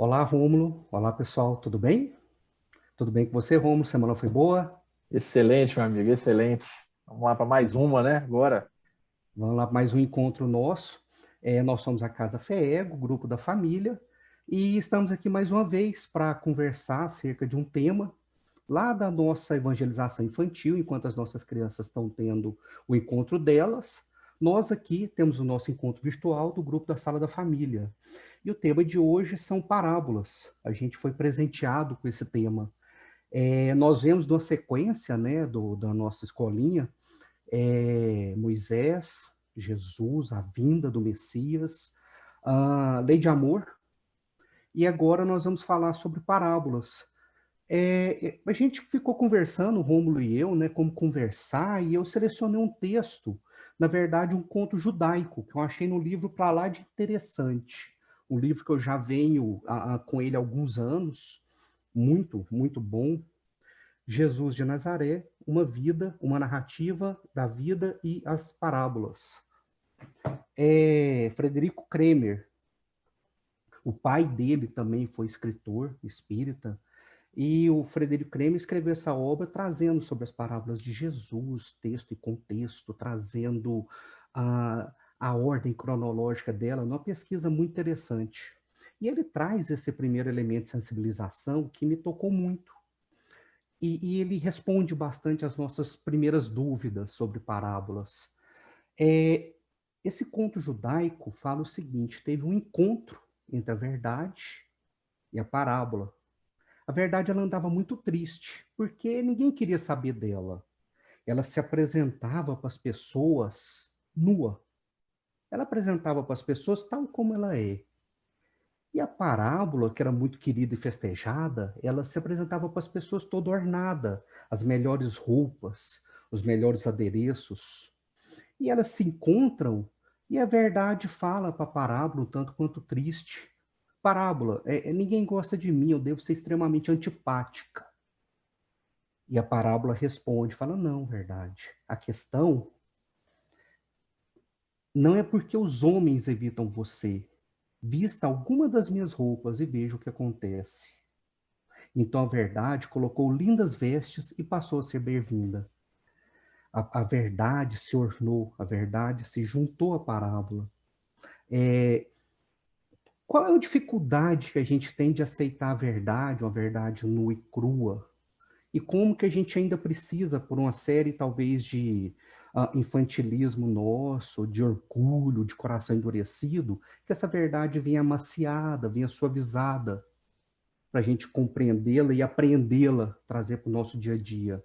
Olá, Rômulo. Olá, pessoal. Tudo bem? Tudo bem com você, Rômulo? Semana foi boa? Excelente, meu amigo, excelente. Vamos lá para mais uma, né? Agora. Vamos lá, mais um encontro nosso. Nós somos a Casa FEEG, o grupo da família, e estamos aqui mais uma vez para conversar acerca de um tema lá da nossa evangelização infantil, enquanto as nossas crianças estão tendo o encontro delas. Nós aqui temos o nosso encontro virtual do grupo da Sala da Família. E o tema de hoje são parábolas. A gente foi presenteado com esse tema. Nós vemos na sequência, né, da nossa escolinha, Moisés, Jesus, a vinda do Messias, a lei de amor, e agora nós vamos falar sobre parábolas. A gente ficou conversando, o Rômulo e eu, né, como conversar, e eu selecionei um texto, na verdade, um conto judaico, que eu achei no livro para lá de interessante. Um livro que eu já venho com ele há alguns anos, muito, muito bom. Jesus de Nazaré, uma vida, uma narrativa da vida e as parábolas. Frederico Kremer, o pai dele também foi escritor espírita, e o Frederico Kremer escreveu essa obra trazendo sobre as parábolas de Jesus, texto e contexto, trazendo a ordem cronológica dela, numa pesquisa muito interessante. E ele traz esse primeiro elemento de sensibilização que me tocou muito. E ele responde bastante às nossas primeiras dúvidas sobre parábolas. É, Esse conto judaico fala o seguinte: teve um encontro entre a verdade e a parábola. A verdade ela andava muito triste, porque ninguém queria saber dela. Ela se apresentava para as pessoas nua. Ela apresentava para as pessoas tal como ela é. E a parábola, que era muito querida e festejada, ela se apresentava para as pessoas toda ornada, as melhores roupas, os melhores adereços. E elas se encontram e a verdade fala para a parábola um tanto quanto triste. Parábola, ninguém gosta de mim, eu devo ser extremamente antipática. E a parábola responde, fala, não, verdade. A questão não é porque os homens evitam você. Vista alguma das minhas roupas e veja o que acontece. Então a verdade colocou lindas vestes e passou a ser bem-vinda. A verdade se ornou, a verdade se juntou à parábola. É, Qual é a dificuldade que a gente tem de aceitar a verdade, uma verdade nua e crua? E como que a gente ainda precisa, por uma série talvez de infantilismo nosso, de orgulho, de coração endurecido, que essa verdade venha amaciada, venha suavizada, para a gente compreendê-la e aprendê-la, trazer para o nosso dia a dia.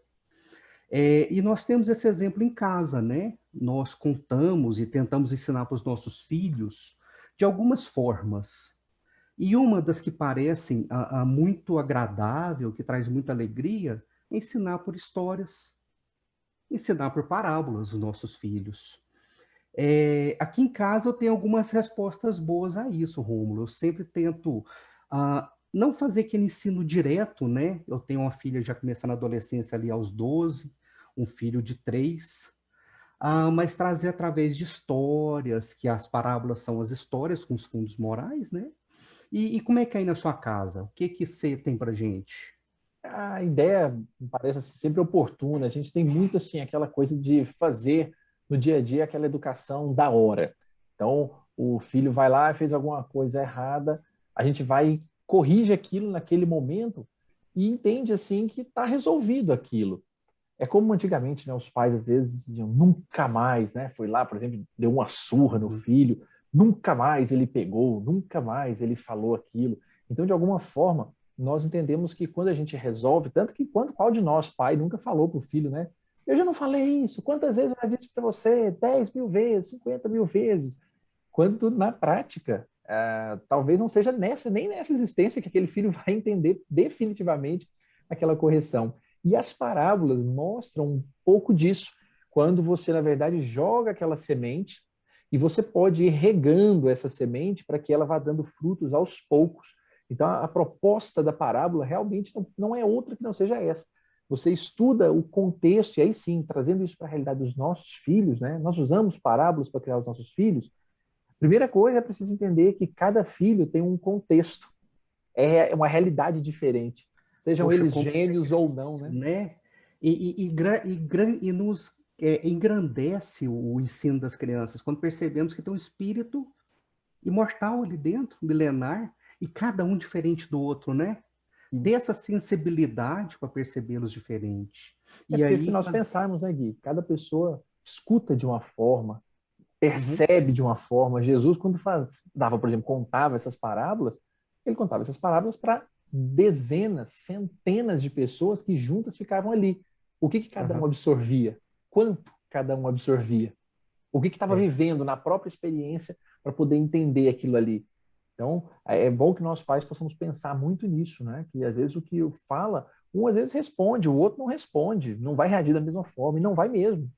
E nós temos esse exemplo em casa, né? Nós contamos e tentamos ensinar para os nossos filhos de algumas formas. E uma das que parecem muito agradável, que traz muita alegria, é ensinar por histórias, ensinar por parábolas os nossos filhos. Aqui em casa eu tenho algumas respostas boas a isso, Rômulo. Eu sempre tento não fazer aquele ensino direto, né? Eu tenho uma filha já começando a adolescência ali aos 12, um filho de 3, mas trazer através de histórias, que as parábolas são as histórias com os fundos morais, né? E como é que é aí na sua casa? O que que você tem pra gente? A ideia me parece assim, sempre oportuna. A gente tem muito assim aquela coisa de fazer no dia a dia aquela educação da hora. Então, o filho vai lá, fez alguma coisa errada, a gente vai e corrige aquilo naquele momento e entende assim que está resolvido aquilo. É como antigamente, né, os pais às vezes diziam nunca mais, né? Foi lá, por exemplo, deu uma surra no Uhum. filho, nunca mais ele pegou, nunca mais ele falou aquilo. Então, de alguma forma, nós entendemos que quando a gente resolve, tanto que qual de nós, pai, nunca falou para o filho, né? Eu já não falei isso. Quantas vezes eu já disse para você? 10 mil vezes, 50 mil vezes. Quando na prática, talvez não seja nem nessa existência que aquele filho vai entender definitivamente aquela correção. E as parábolas mostram um pouco disso, quando você, na verdade, joga aquela semente e você pode ir regando essa semente para que ela vá dando frutos aos poucos. Então, a proposta da parábola realmente não é outra que não seja essa. Você estuda o contexto, e aí sim, trazendo isso para a realidade dos nossos filhos, né? Nós usamos parábolas para criar os nossos filhos. Primeira coisa, é preciso entender que cada filho tem um contexto. é uma realidade diferente. Sejam Poxa, eles como gênios ou não, né? né? E nos engrandece o ensino das crianças quando percebemos que tem um espírito imortal ali dentro, milenar, e cada um diferente do outro, né? Ter Isso. essa sensibilidade para percebê-los diferente. É E porque se aí nós pensarmos, né, Gui, cada pessoa escuta de uma forma, Uhum, percebe de uma forma. Jesus, quando dava, por exemplo, contava essas parábolas, ele contava essas parábolas para dezenas, centenas de pessoas que juntas ficavam ali. O que cada um aham, absorvia? Quanto cada um absorvia? O que estava é, vivendo na própria experiência para poder entender aquilo ali? Então, é bom que nós pais possamos pensar muito nisso, né? Que às vezes o que fala, um às vezes responde, o outro não responde, não vai reagir da mesma forma, e não vai mesmo.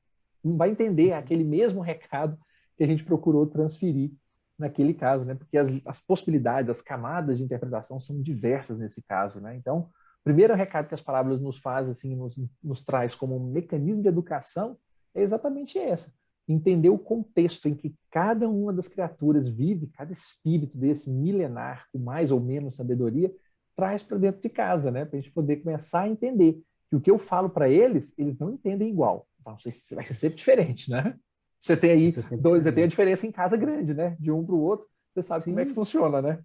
Não vai entender aquele mesmo recado que a gente procurou transferir naquele caso, né? Porque as possibilidades, as camadas de interpretação são diversas nesse caso, né? Então, o primeiro recado que as parábolas nos faz, assim, nos traz como um mecanismo de educação é exatamente essa: entender o contexto em que cada uma das criaturas vive, cada espírito desse milenar, com mais ou menos sabedoria, traz para dentro de casa, né? Para a gente poder começar a entender que o que eu falo para eles, eles não entendem igual. Então, vai ser sempre diferente, né? Você tem aí isso é sempre dois, você tem a diferente. diferença em casa grande, né? De um para o outro, você sabe como é que Sim, funciona, né?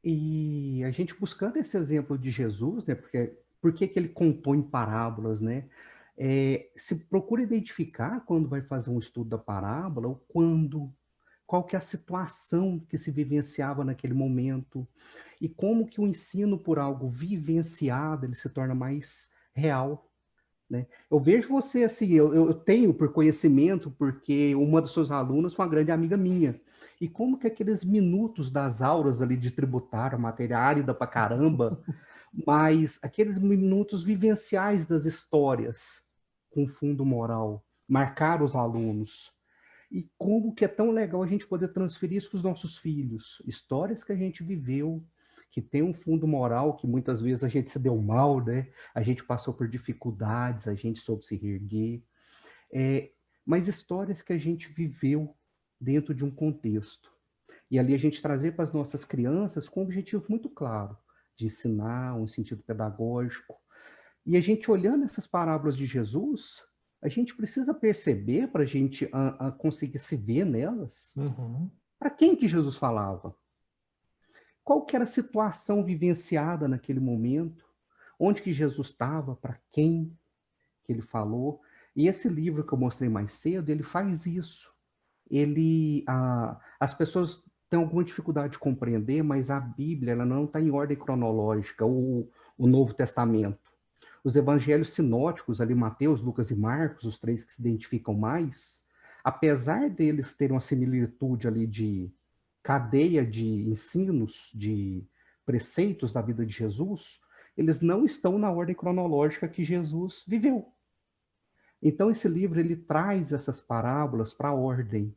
e a gente buscando esse exemplo de Jesus, né? Porque por que que ele contou em parábolas, né? Se procura identificar quando vai fazer um estudo da parábola, ou quando, qual que é a situação que se vivenciava naquele momento e como que o ensino por algo vivenciado ele se torna mais real, né? Eu vejo você assim, eu tenho por conhecimento, porque uma das suas alunas foi uma grande amiga minha. E como que aqueles minutos das aulas ali de tributário, matéria árida pra caramba, mas aqueles minutos vivenciais das histórias com fundo moral, marcaram os alunos. E como que é tão legal a gente poder transferir isso para os nossos filhos. Histórias que a gente viveu, que tem um fundo moral, que muitas vezes a gente se deu mal, né? A gente passou por dificuldades, a gente soube se reerguer. É, mas histórias que a gente viveu dentro de um contexto. E ali a gente trazer para as nossas crianças com um objetivo muito claro, de ensinar um sentido pedagógico. E a gente olhando essas parábolas de Jesus, a gente precisa perceber para a gente conseguir se ver nelas, Uhum. para quem que Jesus falava? Qual que era a situação vivenciada naquele momento? Onde que Jesus estava? Para quem que ele falou? E esse livro que eu mostrei mais cedo, ele faz isso. As pessoas têm alguma dificuldade de compreender, mas a Bíblia ela não está em ordem cronológica, o Novo Testamento. Os evangelhos sinóticos, ali Mateus, Lucas e Marcos, os três que se identificam mais, apesar deles terem uma similitude ali de cadeia de ensinos, de preceitos da vida de Jesus, eles não estão na ordem cronológica que Jesus viveu. Então esse livro ele traz essas parábolas para a ordem.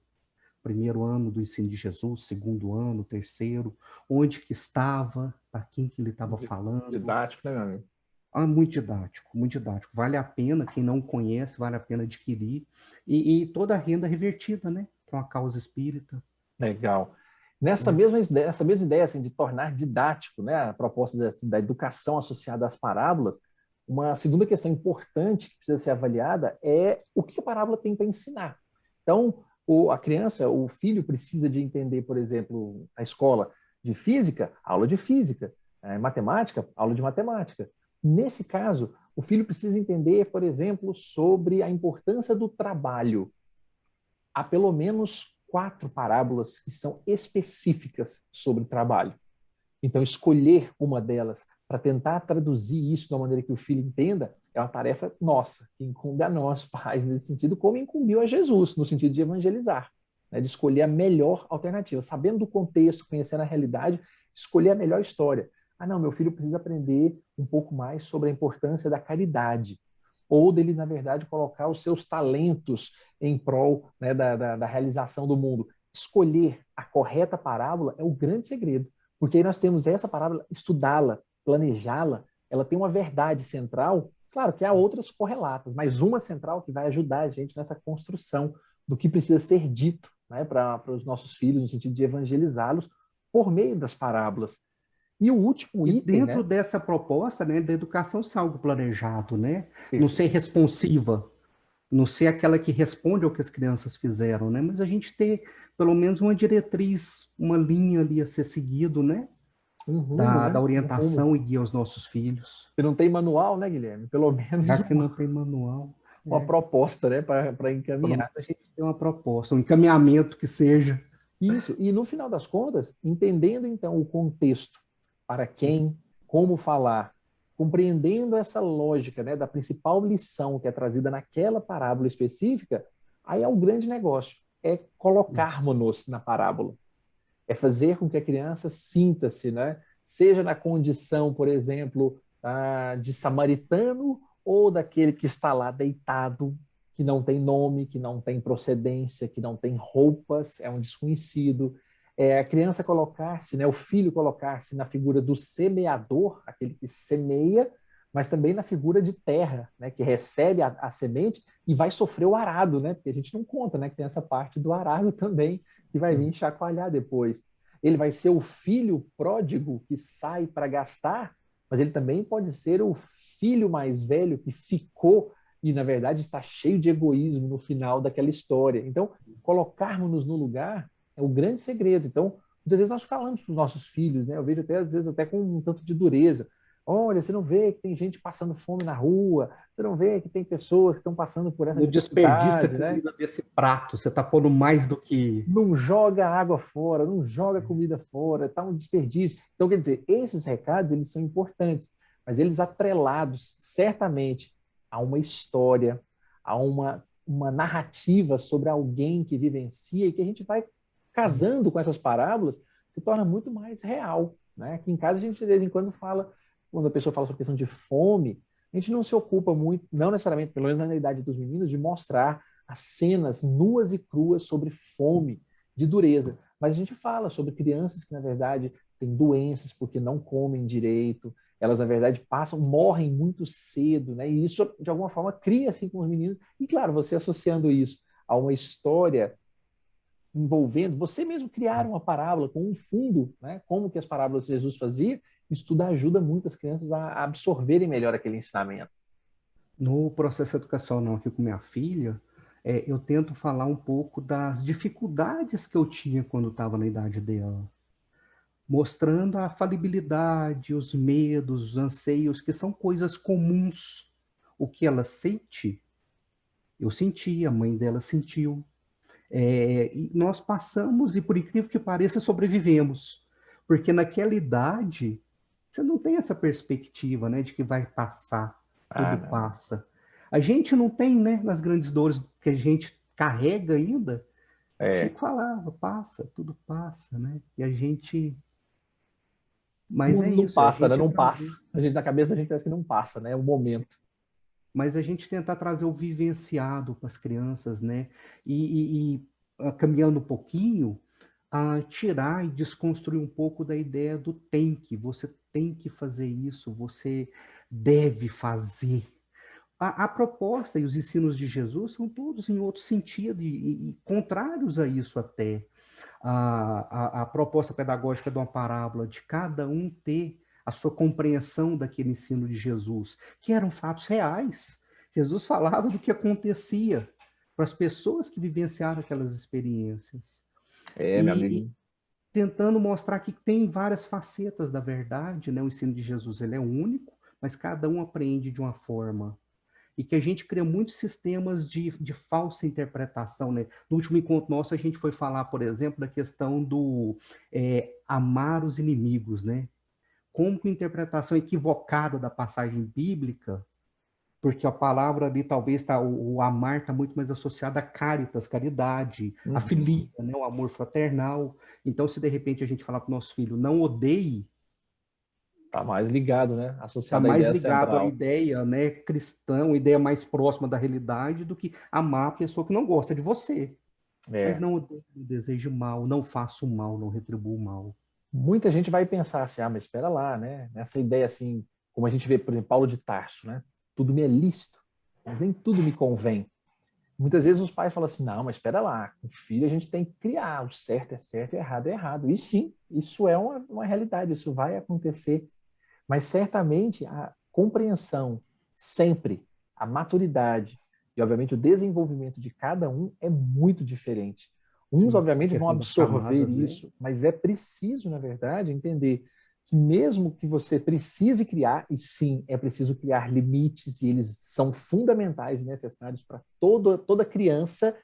Primeiro ano do ensino de Jesus, segundo ano, terceiro, onde que estava, para quem que ele estava falando. Didático, né, meu amigo? Ah, muito didático, muito didático. Vale a pena, quem não conhece, vale a pena adquirir. E toda a renda revertida, né? Para uma causa espírita. Legal. Né? Essa mesma ideia assim, de tornar didático, né, a proposta da educação associada às parábolas, uma segunda questão importante que precisa ser avaliada é o que a parábola tem para ensinar. Então, a criança, o filho precisa de entender, por exemplo, a escola de física, aula de física, matemática, aula de matemática. Nesse caso, o filho precisa entender, por exemplo, sobre a importância do trabalho. Há pelo menos 4 parábolas que são específicas sobre trabalho. Então, escolher uma delas para tentar traduzir isso de uma maneira que o filho entenda é uma tarefa nossa, que incumbe a nós, pais, nesse sentido, como incumbiu a Jesus, no sentido de evangelizar, né, de escolher a melhor alternativa, sabendo do contexto, conhecendo a realidade, escolher a melhor história. Ah, não, meu filho precisa aprender um pouco mais sobre a importância da caridade, ou dele, na verdade, colocar os seus talentos em prol, né, da realização do mundo. Escolher a correta parábola é o grande segredo, porque aí nós temos essa parábola, estudá-la, planejá-la, ela tem uma verdade central, claro que há outras correlatas, mas uma central que vai ajudar a gente nessa construção do que precisa ser dito, né, para os nossos filhos, no sentido de evangelizá-los por meio das parábolas. E o último E item, dentro né? dessa proposta, né, da educação ser algo planejado, né? Não ser Perfeito. responsiva, não ser aquela que responde ao que as crianças fizeram, né? Mas a gente ter pelo menos uma diretriz, uma linha ali a ser seguido, né? Um rumo, Da né? Um rumo. orientação e guia aos nossos filhos. Se não tem manual, né, Guilherme? Pelo menos Já que não tem manual, uma é, proposta, né, para pelo encaminhar. menos a gente tem uma proposta, um encaminhamento que seja. Isso, e no final das contas, entendendo então o contexto, para quem, como falar, compreendendo essa lógica, né, da principal lição que é trazida naquela parábola específica, aí é o grande negócio, é colocarmos-nos na parábola, é fazer com que a criança sinta-se, né, seja na condição, por exemplo, de samaritano ou daquele que está lá deitado, que não tem nome, que não tem procedência, que não tem roupas, é um desconhecido. É, a criança colocar-se, né, o filho colocar-se na figura do semeador, aquele que semeia, mas também na figura de terra, né, que recebe a semente e vai sofrer o arado, né, porque a gente não conta, né, que tem essa parte do arado também, que vai vir chacoalhar depois. Ele vai ser o filho pródigo que sai para gastar, mas ele também pode ser o filho mais velho que ficou e, na verdade, está cheio de egoísmo no final daquela história. Então, colocarmos-nos no lugar é o grande segredo. Então, muitas vezes nós falamos para os nossos filhos, né? Eu vejo até, às vezes, até com um tanto de dureza. Olha, você não vê que tem gente passando fome na rua, você não vê que tem pessoas que estão passando por essa Não desperdiça dificuldade, né? comida desse prato, você está pondo mais do que. Não joga água fora, não joga comida fora, tá um desperdício. Então, quer dizer, esses recados, eles são importantes, mas eles atrelados certamente a uma história, a uma narrativa sobre alguém que vivencia e que a gente vai casando com essas parábolas, se torna muito mais real, né? Aqui em casa a gente de vez em quando fala, quando a pessoa fala sobre questão de fome, a gente não se ocupa muito, não necessariamente, pelo menos na idade dos meninos, de mostrar as cenas nuas e cruas sobre fome, de dureza. Mas a gente fala sobre crianças que, na verdade, têm doenças porque não comem direito, elas, na verdade, passam, morrem muito cedo, né? E isso, de alguma forma, cria assim com os meninos. E, claro, você associando isso a uma história envolvendo, você mesmo criar uma parábola com um fundo, né? Como que as parábolas de Jesus fazia, isso tudo ajuda muito as crianças a absorverem melhor aquele ensinamento. No processo educacional aqui com minha filha, eu tento falar um pouco das dificuldades que eu tinha quando estava na idade dela, mostrando a falibilidade, os medos, os anseios, que são coisas comuns. O que ela sente, eu senti, a mãe dela sentiu. E nós passamos, e por incrível que pareça, sobrevivemos. Porque naquela idade, você não tem essa perspectiva, né, de que vai passar, Ah, tudo não. passa. A gente não tem, né, nas grandes dores que a gente carrega ainda, É, Chico falava, passa, tudo passa, né? E a gente, mas não, é não isso, é a passa, né? gente Não passa. trazer, A gente, na cabeça da gente parece que não passa, né? É o momento. mas a gente tentar trazer o vivenciado para as crianças, né? Caminhando um pouquinho, a tirar e desconstruir um pouco da ideia do tem que, você tem que fazer isso, você deve fazer. A proposta e os ensinos de Jesus são todos em outro sentido e contrários a isso até. A proposta pedagógica de uma parábola, de cada um ter a sua compreensão daquele ensino de Jesus, que eram fatos reais. Jesus falava do que acontecia para as pessoas que vivenciaram aquelas experiências. É, meu E amigo. tentando mostrar que tem várias facetas da verdade, né? O ensino de Jesus ele é único, mas cada um aprende de uma forma e que a gente cria muitos sistemas de falsa interpretação, né? No último encontro nosso, a gente foi falar, por exemplo, da questão do amar os inimigos, né? Como que a interpretação equivocada da passagem bíblica, porque a palavra ali talvez o amar está muito mais associado a caritas, caridade, a Uhum. filia, né? O amor fraternal. Então, se de repente a gente falar para o nosso filho, não odeie, Tá mais ligado, né? está Associado à mais ideia ligado à central. ideia, né, cristã, uma ideia mais próxima da realidade do que amar a pessoa que não gosta de você. Mas É. não desejo mal, não faço mal, não retribuo mal. Muita gente vai pensar assim, ah, mas espera lá, né? Nessa ideia assim, como a gente vê, por exemplo, Paulo de Tarso, né? Tudo me é lícito, mas nem tudo me convém. Muitas vezes os pais falam assim, não, mas espera lá, o filho a gente tem que criar, o certo e o errado é errado. E sim, isso é uma realidade, isso vai acontecer. Mas certamente a compreensão, sempre, a maturidade e, obviamente, o desenvolvimento de cada um é muito diferente. Uns, Sim, a obviamente, vão questão das absorver camadas, né? isso, mas é preciso, na verdade, entender que mesmo que você precise criar, e sim, é preciso criar limites, e eles são fundamentais e necessários para toda criança,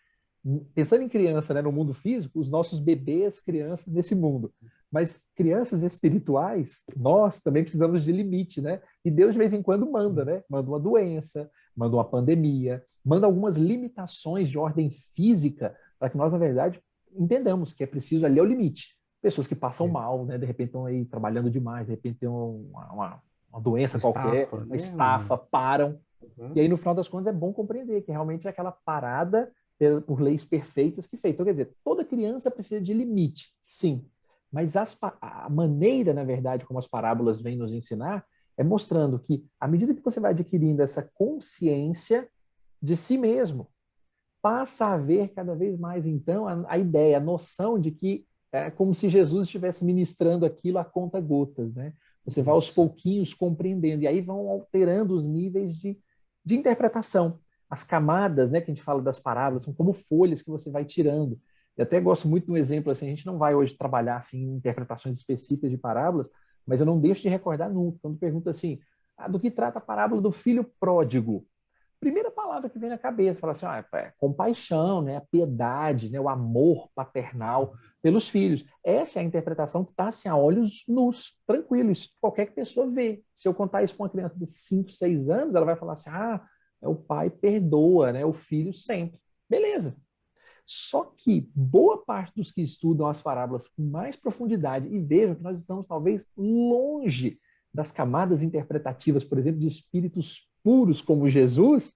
pensando em criança, né, no mundo físico, os nossos bebês, crianças nesse mundo. Mas crianças espirituais, nós também precisamos de limite, né? E Deus de vez em quando manda, né? Manda uma doença, manda uma pandemia, manda algumas limitações de ordem física para que nós, na verdade, entendamos que é preciso ali é o limite. Pessoas que passam É. mal, né? De repente estão aí trabalhando demais, de repente tem uma doença O qualquer, estafa, uma né? estafa, param. E Uhum. aí, no final das contas, é bom compreender que realmente é aquela parada por leis perfeitas que fez. Então, quer dizer, toda criança precisa de limite, sim. Mas a maneira, na verdade, como as parábolas vêm nos ensinar, é mostrando que, à medida que você vai adquirindo essa consciência de si mesmo, passa a haver cada vez mais, então, a ideia, a noção de que é como se Jesus estivesse ministrando aquilo a conta gotas, né? Você vai aos Isso. pouquinhos compreendendo, e aí vão alterando os níveis de interpretação. As camadas, né, que a gente fala das parábolas, são como folhas que você vai tirando. Eu até gosto muito de um exemplo, assim, a gente não vai hoje trabalhar assim, em interpretações específicas de parábolas, mas eu não deixo de recordar nunca, quando pergunta assim, do que trata a parábola do filho pródigo? Primeira palavra que vem na cabeça, fala assim, é compaixão, né, a piedade, né, o amor paternal pelos filhos. Essa é a interpretação que está assim, a olhos nus, tranquilos, qualquer pessoa vê. Se eu contar isso para uma criança de 5, 6 anos, ela vai falar assim, o pai perdoa, né, o filho sempre. Beleza. Só que boa parte dos que estudam as parábolas com mais profundidade e vejam que nós estamos talvez longe das camadas interpretativas, por exemplo, de espíritos puros como Jesus,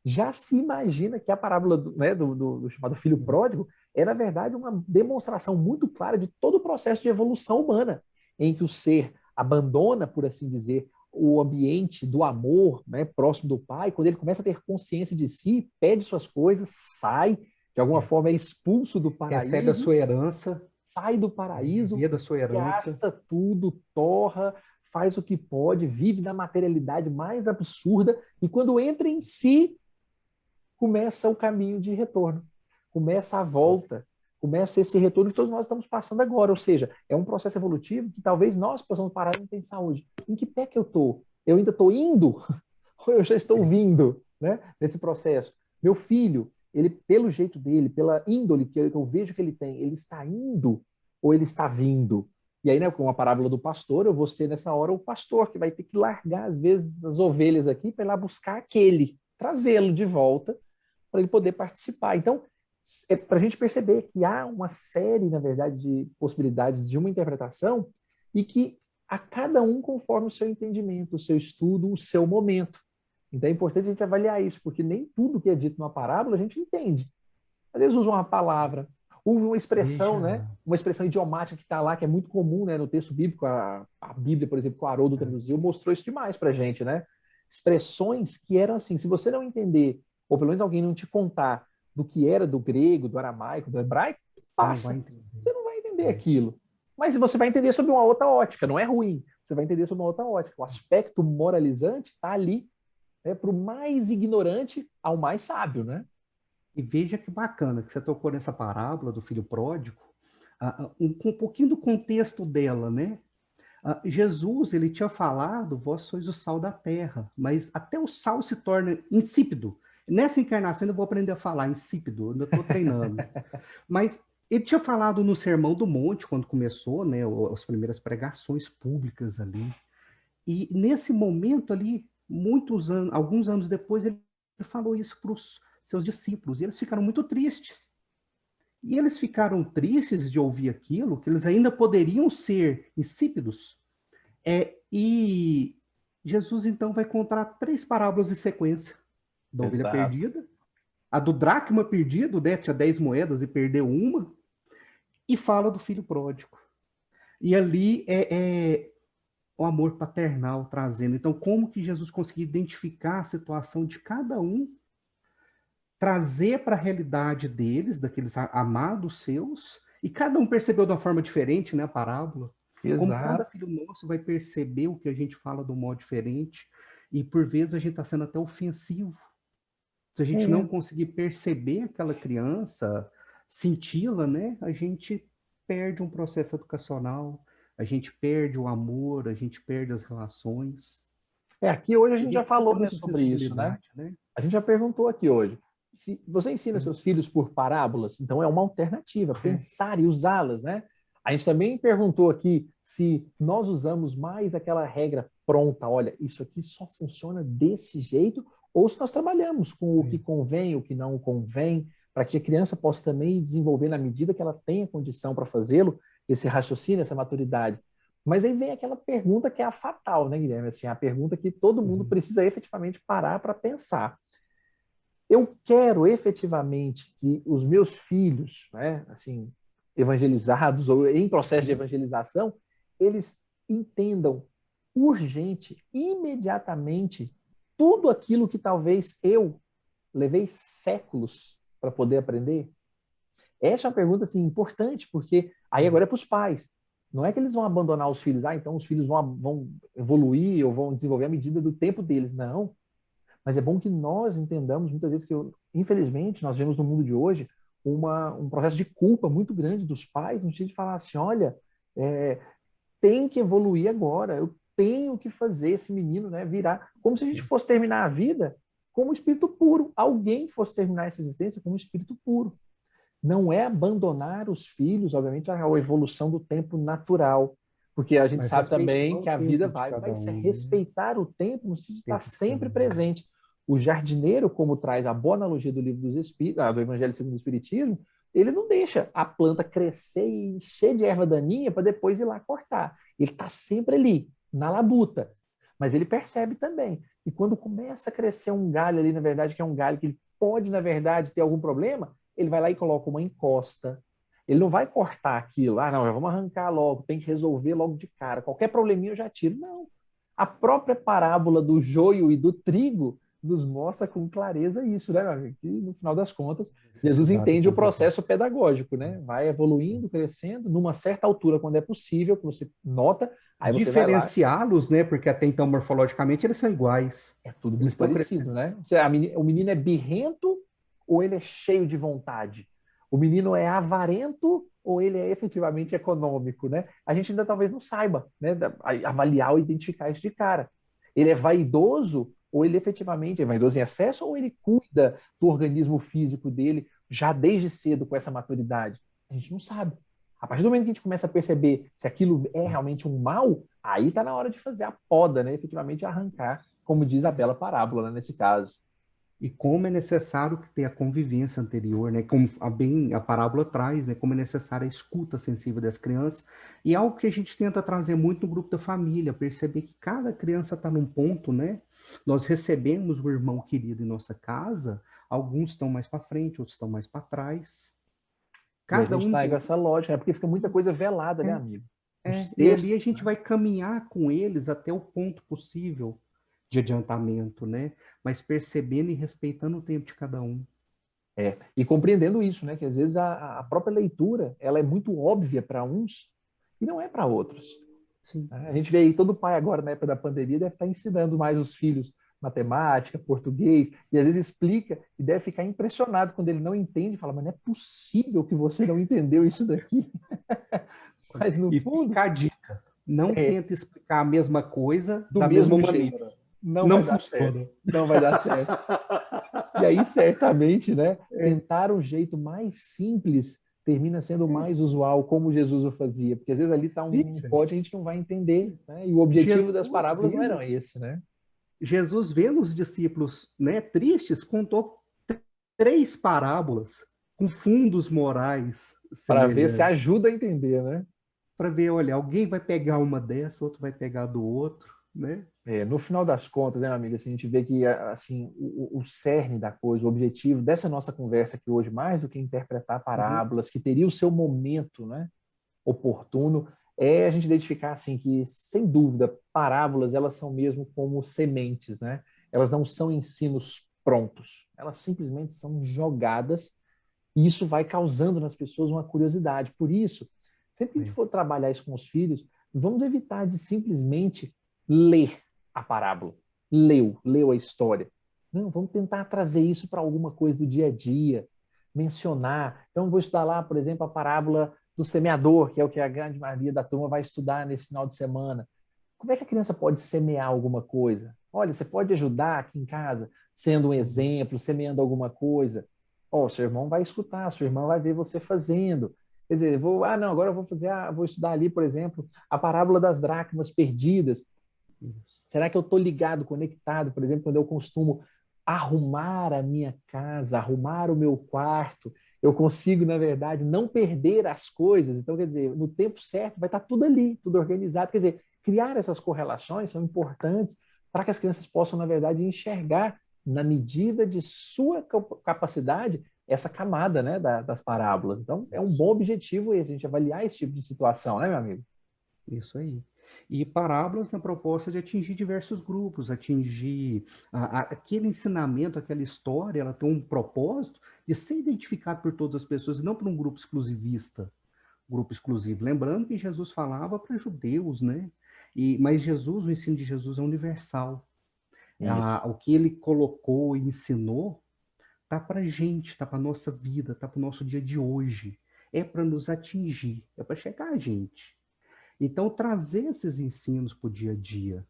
já se imagina que a parábola do chamado filho pródigo é, na verdade, uma demonstração muito clara de todo o processo de evolução humana, em que o ser abandona, por assim dizer, o ambiente do amor, né, próximo do pai, quando ele começa a ter consciência de si, pede suas coisas, sai, de alguma É. forma é expulso do Recebe a paraíso, sua herança, sai do vive paraíso, da sua herança. gasta tudo, torra, faz o que pode, vive na materialidade mais absurda, e quando entra em si, começa o caminho de retorno, começa a volta, começa esse retorno que todos nós estamos passando agora. Ou seja, é um processo evolutivo que talvez nós possamos parar e pensar hoje. Em que pé que eu estou? Eu ainda estou indo ou eu já estou vindo, né, nesse processo? Meu filho, ele, pelo jeito dele, pela índole que eu vejo que ele tem, ele está indo ou ele está vindo? E aí, né, com a parábola do pastor, eu vou ser nessa hora o pastor que vai ter que largar, às vezes, as ovelhas aqui para ir lá buscar aquele, trazê-lo de volta para ele poder participar. Então, é para a gente perceber que há uma série, na verdade, de possibilidades de uma interpretação e que a cada um conforme o seu entendimento, o seu estudo, o seu momento. Então é importante a gente avaliar isso, porque nem tudo que é dito numa parábola a gente entende. Às vezes usa uma palavra, usa uma expressão, né? Veja, Uma expressão idiomática que está lá, que é muito comum, né? No texto bíblico, a Bíblia, por exemplo, que o Haroldo traduziu, mostrou isso demais para a gente, né? Expressões que eram assim, se você não entender, ou pelo menos alguém não te contar do que era do grego, do aramaico, do hebraico, você não vai passa. entender. Você não vai entender É. aquilo. Mas você vai entender sobre uma outra ótica, não é ruim. Você vai entender sobre uma outra ótica. O aspecto moralizante está ali, né, para o mais ignorante ao mais sábio, né? E veja que bacana que você tocou nessa parábola do filho pródigo, com um pouquinho do contexto dela, né? Jesus, ele tinha falado, vós sois o sal da terra, mas até o sal se torna insípido. Nessa encarnação eu ainda vou aprender a falar insípido, ainda estou treinando. Mas ele tinha falado no Sermão do Monte, quando começou, né, as primeiras pregações públicas ali. E nesse momento ali, muitos anos, alguns anos depois, ele falou isso para os seus discípulos, e eles ficaram muito tristes. E eles ficaram tristes de ouvir aquilo, que eles ainda poderiam ser insípidos. E Jesus então vai contar três parábolas em sequência: da ovelha Exato. perdida, a do dracma perdido, né? Tinha 10 moedas e perdeu uma, e fala do filho pródigo. E ali é o amor paternal trazendo. Então, como que Jesus conseguia identificar a situação de cada um trazer para a realidade deles, daqueles amados seus, e cada um percebeu de uma forma diferente, né, a parábola. Como cada Exato. filho nosso vai perceber o que a gente fala de um modo diferente, e por vezes a gente está sendo até ofensivo. Se a gente não É. conseguir perceber aquela criança, senti-la, né, a gente perde um processo educacional, a gente perde o amor, a gente perde as relações. Aqui hoje a A gente já gente precisa ter falou, né, muita sobre isso, né? sensibilidade, né? A gente já perguntou aqui hoje. Se você ensina É, seus filhos por parábolas, então é uma alternativa, é. pensar e usá-las, né? A gente também perguntou aqui se nós usamos mais aquela regra pronta, olha, isso aqui só funciona desse jeito, ou se nós trabalhamos com o que É. convém, o que não convém, para que a criança possa também desenvolver na medida que ela tenha condição para fazê-lo, esse raciocínio, essa maturidade. Mas aí vem aquela pergunta que é a fatal, né, Guilherme? Assim, a pergunta que todo mundo Uhum. precisa efetivamente parar para pensar. Eu quero efetivamente que os meus filhos, né, assim, evangelizados ou em processo de Uhum. evangelização, eles entendam urgente, imediatamente, tudo aquilo que talvez eu levei séculos para poder aprender? Essa é uma pergunta assim, importante, porque aí agora é para os pais. Não é que eles vão abandonar os filhos, então os filhos vão evoluir ou vão desenvolver à medida do tempo deles. Não. Mas é bom que nós entendamos, muitas vezes, que, infelizmente, nós vemos no mundo de hoje um processo de culpa muito grande dos pais, no sentido de falar assim: olha, é, tem que evoluir agora, eu tenho que fazer esse menino, né, virar. Como se a gente fosse terminar a vida como espírito puro. Alguém fosse terminar essa existência como espírito puro. Não é abandonar os filhos, obviamente, a evolução do tempo natural, porque a gente Mas sabe respeitar também o que a vida tempo de vai, cada mas é um, né? respeitar o tempo no sentido de O estar tempo de cada sempre um. presente. O jardineiro, como traz a boa analogia do livro dos Espíritos, do Evangelho segundo o Espiritismo, ele não deixa a planta crescer e encher de erva daninha para depois ir lá cortar. Ele está sempre ali, na labuta. Mas ele percebe também. E quando começa a crescer um galho ali, na verdade, que é um galho que ele pode, na verdade, ter algum problema, ele vai lá e coloca uma encosta. Ele não vai cortar aquilo, não, vamos arrancar logo, tem que resolver logo de cara. Qualquer probleminha eu já tiro. Não. A própria parábola do joio e do trigo nos mostra com clareza isso, né, meu amigo? Que no final das contas, Jesus Necessidade entende o acompanhar. processo pedagógico, né? Vai evoluindo, crescendo, numa certa altura, quando é possível, que você nota, aí você vai lá, Diferenciá-los, né? Porque até então, morfologicamente, eles são iguais. é tudo Eles muito estão parecido, crescendo. né? O menino é birrento ou ele é cheio de vontade? O menino é avarento ou ele é efetivamente econômico, né? A gente ainda talvez não saiba, né? Avaliar ou identificar isso de cara. Ele é vaidoso ou ele efetivamente é vaidoso em excesso ou ele cuida do organismo físico dele já desde cedo com essa maturidade? A gente não sabe. A partir do momento que a gente começa a perceber se aquilo é realmente um mal, aí está na hora de fazer a poda, né? Efetivamente arrancar, como diz a bela parábola, né? Nesse caso. E como é necessário que tenha a convivência anterior, né? Como a parábola traz, né? Como é necessária a escuta sensível das crianças. E é algo que a gente tenta trazer muito no grupo da família, perceber que cada criança está num ponto, né? Nós recebemos o irmão querido em nossa casa, alguns estão mais para frente, outros estão mais para trás. E a Cada gente um está com tem. essa lógica, né? Porque fica muita coisa velada, né, amigo? Os E ali textos, a gente né? vai caminhar com eles até o ponto possível de adiantamento, né? Mas percebendo e respeitando o tempo de cada um. E compreendendo isso, né? Que às vezes a própria leitura ela é muito óbvia para uns e não é para outros. Sim. Né? A gente vê aí todo pai agora, na época da pandemia, deve estar ensinando mais os filhos matemática, português, e às vezes explica e deve ficar impressionado quando ele não entende e fala, mas não é possível que você não entendeu isso daqui. Mas no E fundo, fica a dica: não é tenta explicar a mesma coisa do da mesma mesmo jeito. maneira. Não Não vai dar certo. funciona. Não vai dar certo. E aí, certamente, né, tentar o jeito mais simples termina sendo mais usual, como Jesus o fazia, porque às vezes ali está um Veja, pote a gente não vai entender, né? E o objetivo das Jesus parábolas não vendo, era esse, né? Jesus vendo os discípulos, né, tristes, contou três parábolas com fundos morais Para ver se semelhantes. ajuda a entender, né? Para ver, olha, alguém vai pegar uma dessa, outro vai pegar do outro, né? No final das contas, né, amiga, assim, a gente vê que assim, o cerne da coisa, o objetivo dessa nossa conversa aqui hoje, mais do que interpretar Uhum. parábolas, que teria o seu momento, né, oportuno, é a gente identificar assim que, sem dúvida, parábolas elas são mesmo como sementes, né? Elas não são ensinos prontos. Elas simplesmente são jogadas e isso vai causando nas pessoas uma curiosidade. Por isso, sempre que a gente for trabalhar isso com os filhos, vamos evitar de simplesmente ler a parábola. Leu a história. Não, vamos tentar trazer isso para alguma coisa do dia a dia, mencionar. Então, vou estudar lá, por exemplo, a parábola do semeador, que é o que a grande maioria da turma vai estudar nesse final de semana. Como é que a criança pode semear alguma coisa? Olha, você pode ajudar aqui em casa, sendo um exemplo, semeando alguma coisa. Ó, seu irmão vai escutar, sua irmã vai ver você fazendo. Quer dizer, não, agora eu vou fazer, vou estudar ali, por exemplo, a parábola das dracmas perdidas. Será que eu estou ligado, conectado, por exemplo, quando eu costumo arrumar a minha casa, arrumar o meu quarto, eu consigo, na verdade, não perder as coisas. Então, quer dizer, no tempo certo vai estar tudo ali, tudo organizado. Quer dizer, criar essas correlações são importantes para que as crianças possam, na verdade, enxergar, na medida de sua capacidade, essa camada, né, das parábolas. Então, é um bom objetivo esse, a gente avaliar esse tipo de situação, né, meu amigo? Isso aí. E parábolas na proposta de atingir diversos grupos, atingir aquele ensinamento, aquela história, ela tem um propósito de ser identificado por todas as pessoas, e não por um grupo exclusivista, grupo exclusivo. Lembrando que Jesus falava para judeus, né? Mas Jesus, o ensino de Jesus é universal. Isso. O que ele colocou e ensinou tá para gente, tá para nossa vida, tá para o nosso dia de hoje. É para nos atingir, é para chegar a gente. Então, trazer esses ensinos para o dia a dia,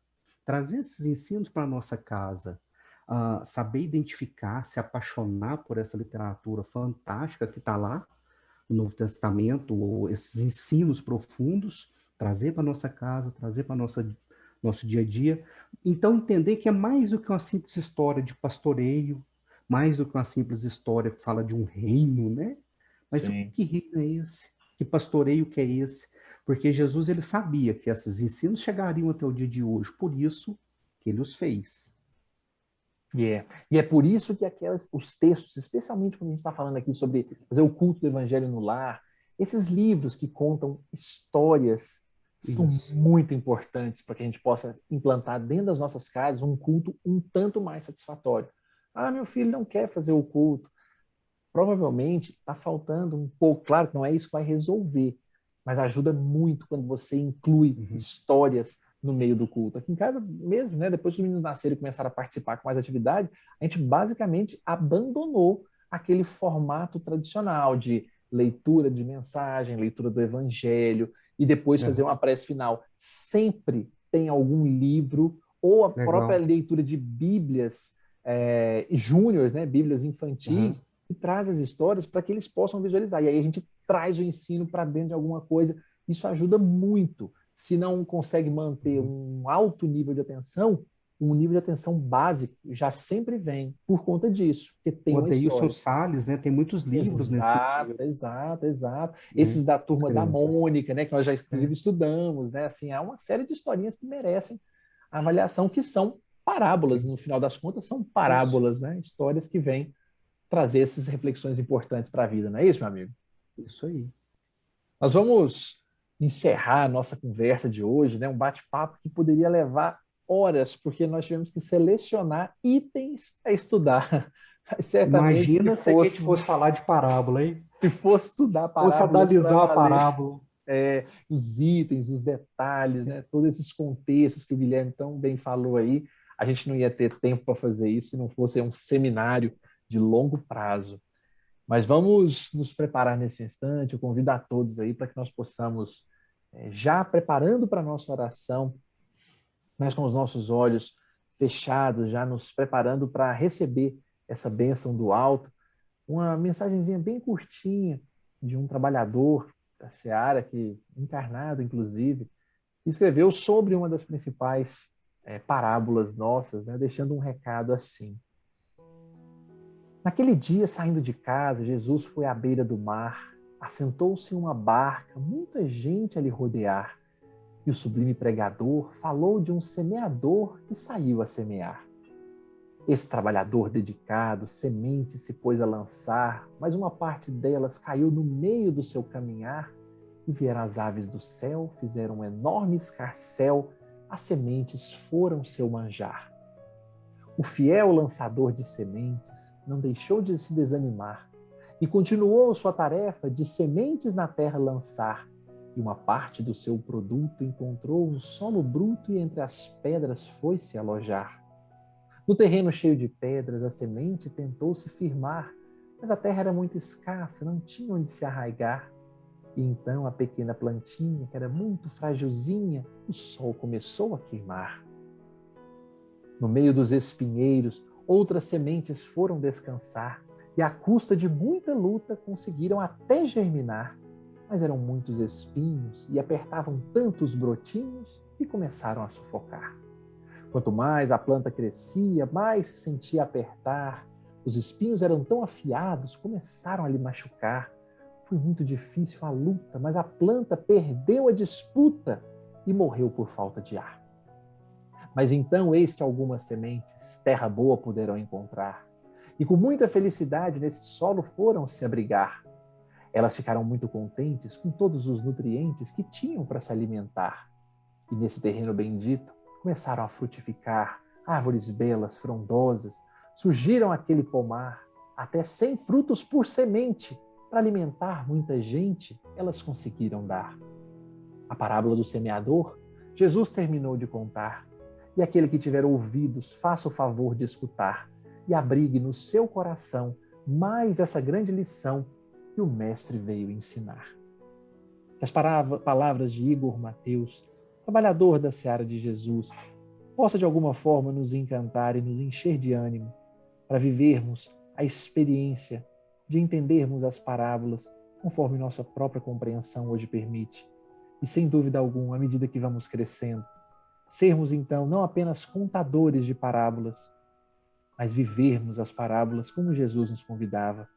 trazer esses ensinos para a nossa casa, saber identificar, se apaixonar por essa literatura fantástica que está lá no Novo Testamento, ou esses ensinos profundos, trazer para a nossa casa, trazer para nosso dia a dia. Então, entender que é mais do que uma simples história de pastoreio, mais do que uma simples história que fala de um reino, né? Mas Sim. que reino é esse? Que pastoreio que é esse? Porque Jesus ele sabia que esses ensinos chegariam até o dia de hoje, por isso que ele os fez. E é por isso que os textos, especialmente quando a gente está falando aqui sobre fazer o culto do evangelho no lar, esses livros que contam histórias são Isso. muito importantes para que a gente possa implantar dentro das nossas casas um culto um tanto mais satisfatório. Ah, meu filho não quer fazer o culto. Provavelmente está faltando um pouco. Claro que não é isso que vai resolver, mas ajuda muito quando você inclui Uhum. histórias no meio do culto. Aqui em casa mesmo, né, depois que os meninos nasceram e começaram a participar com mais atividade, a gente basicamente abandonou aquele formato tradicional de leitura de mensagem, leitura do evangelho e depois fazer Uhum. uma prece final. Sempre tem algum livro ou a própria Legal. leitura de Bíblias júniores, né, Bíblias Uhum. infantis, e traz as histórias para que eles possam visualizar. E aí a gente traz o ensino para dentro de alguma coisa. Isso ajuda muito. Se não consegue manter Uhum. um alto nível de atenção, um nível de atenção básico já sempre vem por conta disso, porque tem O uma Adeilson história. Salles, né, tem muitos livros nesse Exato, sentido, exato, exato. né, Esses da as turma da crianças. Mônica, né, que nós já inclusive É, estudamos, né? Assim, há uma série de historinhas que merecem avaliação, que são parábolas, no final das contas, são isso, parábolas, né? Histórias que vêm trazer essas reflexões importantes para a vida, não é isso, meu amigo? isso aí. Nós vamos encerrar a nossa conversa de hoje, né? Um bate-papo que poderia levar horas, porque nós tivemos que selecionar itens a estudar. Mas certamente, Imagina se a gente fosse falar de parábola, hein? se fosse estudar Fosse parábolas para analisar a valer, parábola. os itens, os detalhes, né? Todos esses contextos que o Guilherme tão bem falou aí, a gente não ia ter tempo para fazer isso se não fosse um seminário de longo prazo. Mas vamos nos preparar nesse instante. Eu convido a todos aí para que nós possamos, já preparando para a nossa oração, mas com os nossos olhos fechados, já nos preparando para receber essa bênção do alto, uma mensagenzinha bem curtinha de um trabalhador da Seara, que, encarnado inclusive, escreveu sobre uma das principais parábolas nossas, né, deixando um recado assim. Naquele dia, saindo de casa, Jesus foi à beira do mar, assentou-se em uma barca, muita gente a lhe rodear, e o sublime pregador falou de um semeador que saiu a semear. Esse trabalhador dedicado, semente se pôs a lançar, mas uma parte delas caiu no meio do seu caminhar, e vieram as aves do céu, fizeram um enorme escarcéu, as sementes foram seu manjar. O fiel lançador de sementes não deixou de se desanimar e continuou sua tarefa de sementes na terra lançar, e uma parte do seu produto encontrou um solo bruto e entre as pedras foi se alojar. No terreno cheio de pedras, a semente tentou se firmar, mas a terra era muito escassa, não tinha onde se arraigar. E então a pequena plantinha, que era muito frágilzinha, o sol começou a queimar. No meio dos espinheiros, outras sementes foram descansar, e à custa de muita luta conseguiram até germinar. Mas eram muitos espinhos e apertavam tantos brotinhos que começaram a sufocar. Quanto mais a planta crescia, mais se sentia apertar. Os espinhos eram tão afiados, começaram a lhe machucar. Foi muito difícil a luta, mas a planta perdeu a disputa e morreu por falta de ar. Mas então, eis que algumas sementes, terra boa, poderão encontrar. E com muita felicidade nesse solo foram se abrigar. Elas ficaram muito contentes com todos os nutrientes que tinham para se alimentar. E nesse terreno bendito, começaram a frutificar árvores belas, frondosas. Surgiram aquele pomar, até 100 frutos por semente. Para alimentar muita gente, elas conseguiram dar. A parábola do semeador, Jesus terminou de contar. E aquele que tiver ouvidos, faça o favor de escutar e abrigue no seu coração mais essa grande lição que o Mestre veio ensinar. Que as palavras de Igor Mateus, trabalhador da seara de Jesus, possa de alguma forma nos encantar e nos encher de ânimo para vivermos a experiência de entendermos as parábolas conforme nossa própria compreensão hoje permite. E sem dúvida alguma, à medida que vamos crescendo, sermos então não apenas contadores de parábolas, mas vivermos as parábolas como Jesus nos convidava,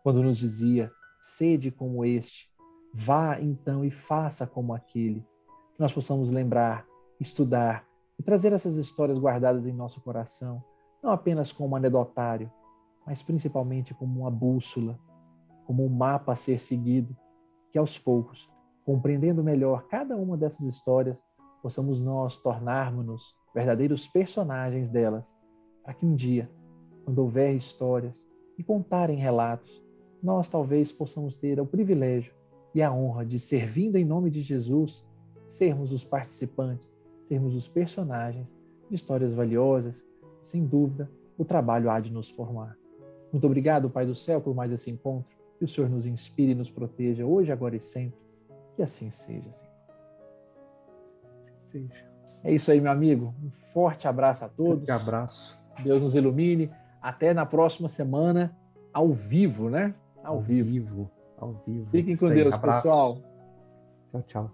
quando nos dizia: sede como este, vá então e faça como aquele. Que nós possamos lembrar, estudar e trazer essas histórias guardadas em nosso coração, não apenas como anedotário, mas principalmente como uma bússola, como um mapa a ser seguido, que aos poucos, compreendendo melhor cada uma dessas histórias, possamos nós tornarmos-nos verdadeiros personagens delas, para que um dia, quando houver histórias e contarem relatos, nós talvez possamos ter o privilégio e a honra de, servindo em nome de Jesus, sermos os participantes, sermos os personagens de histórias valiosas. Sem dúvida, o trabalho há de nos formar. Muito obrigado, Pai do Céu, por mais esse encontro. Que o Senhor nos inspire e nos proteja hoje, agora e sempre. Que assim seja, Senhor. É isso aí, meu amigo. Um forte abraço a todos. Um abraço. Deus nos ilumine. Até na próxima semana, ao vivo, né? Ao vivo. Ao vivo. Fiquem com Deus, pessoal. Tchau, tchau.